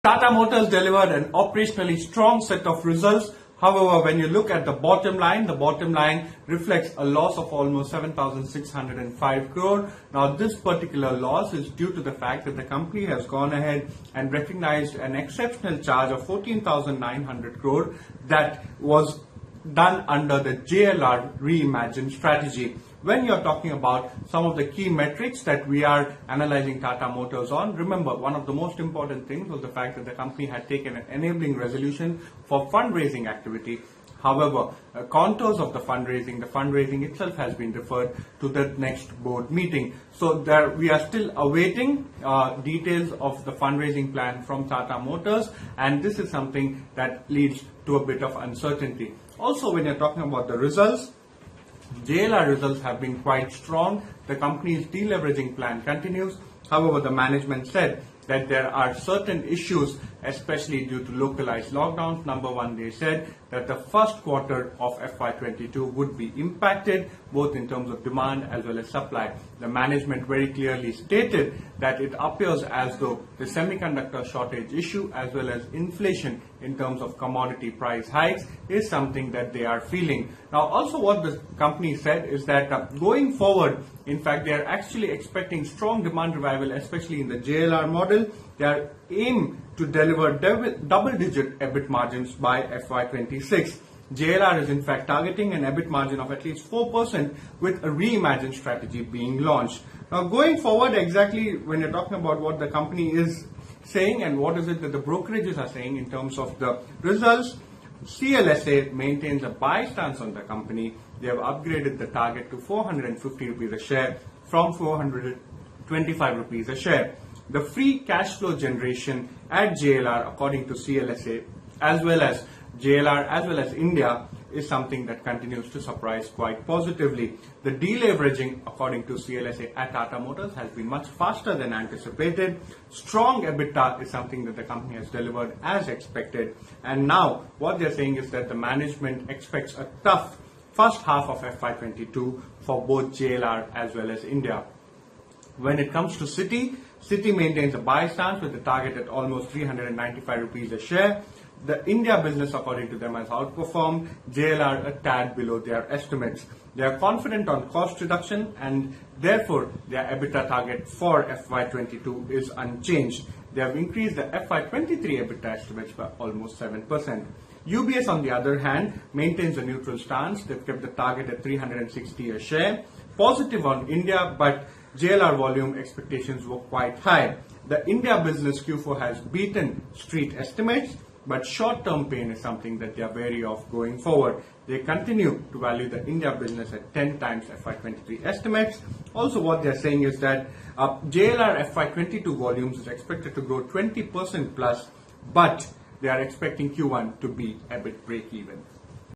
Tata Motors delivered an operationally strong set of results. However, when you look at the bottom line reflects a loss of almost 7,605 crore. Now, this particular loss is due to the fact that the company has gone ahead and recognized an exceptional charge of 14,900 crore that was done under the JLR reimagined strategy. When you're talking about some of the key metrics that we are analyzing Tata Motors on, remember one of the most important things was the fact that the company had taken an enabling resolution for fundraising activity. However, contours of the fundraising itself has been referred to the next board meeting. So we are still awaiting details of the fundraising plan from Tata Motors, and this is something that leads to a bit of uncertainty. Also, when you're talking about the results, JLR results have been quite strong. The company's deleveraging plan continues. However, the management said that there are certain issues, especially due to localized lockdowns. Number one, they said that the first quarter of FY22 would be impacted both in terms of demand as well as supply. The management very clearly stated that it appears as though the semiconductor shortage issue as well as inflation in terms of commodity price hikes is something that they are feeling. Now, also what the company said is that going forward, in fact, they are actually expecting strong demand revival, especially in the JLR model. They are aim to deliver double-digit EBIT margins by FY26. JLR is in fact targeting an EBIT margin of at least 4% with a reimagined strategy being launched. Now, going forward, exactly when you're talking about what the company is saying and what is it that the brokerages are saying in terms of the results, CLSA maintains a buy stance on the company. They have upgraded the target to 450 rupees a share from 425 rupees a share. The free cash flow generation at JLR, according to CLSA, as well as JLR as well as India, is something that continues to surprise quite positively. The deleveraging, according to CLSA at Tata Motors, has been much faster than anticipated. Strong Ebitda is something that the company has delivered as expected. And now what they're saying is that the management expects a tough first half of FY22 for both JLR as well as India. When it comes to CITI maintains a buy stance with the target at almost 395 rupees a share. The India business, according to them, has outperformed. JLR a tad below their estimates. They are confident on cost reduction and therefore their EBITDA target for FY22 is unchanged. They have increased the FY23 EBITDA estimates by almost 7%. UBS, on the other hand, maintains a neutral stance. They've kept the target at 360 a share. Positive on India, but JLR volume expectations were quite high. The India business Q4 has beaten street estimates, but short-term pain is something that they are wary of going forward. They continue to value the India business at 10 times FY23 estimates. Also, what they are saying is that JLR FY22 volumes is expected to grow 20% plus, but they are expecting Q1 to be a bit break-even.